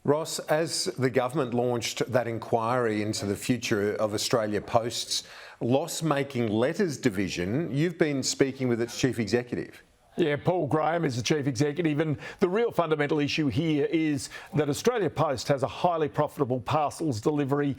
Ross, as the government launched that inquiry into the future of Australia Post's loss-making letters division, you've been speaking with its chief executive. Yeah, Paul Graham is the chief executive, and the real fundamental issue here is that Australia Post has a highly profitable parcels delivery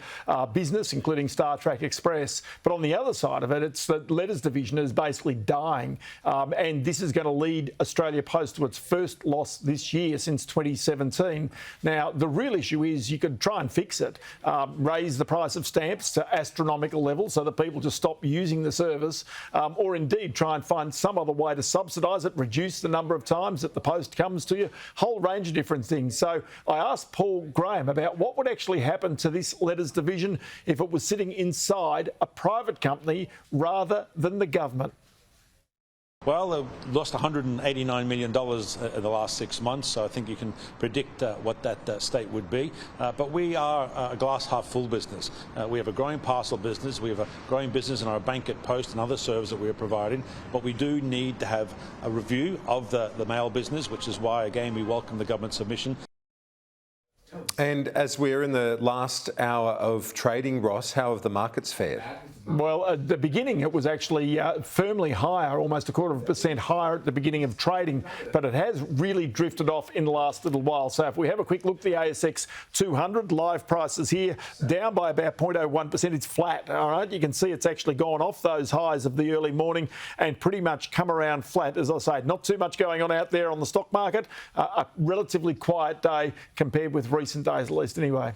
business, including Star Trek Express. But on the other side of it, it's that letters division is basically dying, and this is going to lead Australia Post to its first loss this year since 2017. Now, the real issue is you could try and fix it, raise the price of stamps to astronomical levels so that people just stop using the service, or indeed try and find some other way to subsidise it, reduce the number of times that the post comes to you, whole range of different things. So I asked Paul Graham about what would actually happen to this letters division if it was sitting inside a private company rather than the government. Well, they've lost $189 million in the last 6 months, so I think you can predict what that state would be. But we are a glass half full business. We have a growing parcel business, we have a growing business in our bank at Post and other services that we are providing, but we do need to have a review of the mail business, which is why, again, we welcome the government submission. And as we're in the last hour of trading, Ross, how have the markets fared? Well, at the beginning, it was actually firmly higher, almost 0.25% higher at the beginning of trading, but it has really drifted off in the last little while. So if we have a quick look at the ASX 200, live prices here, down by about 0.01%. It's flat, all right? You can see it's actually gone off those highs of the early morning and pretty much come around flat. As I say, not too much going on out there on the stock market. A relatively quiet day compared with recent days, at least anyway.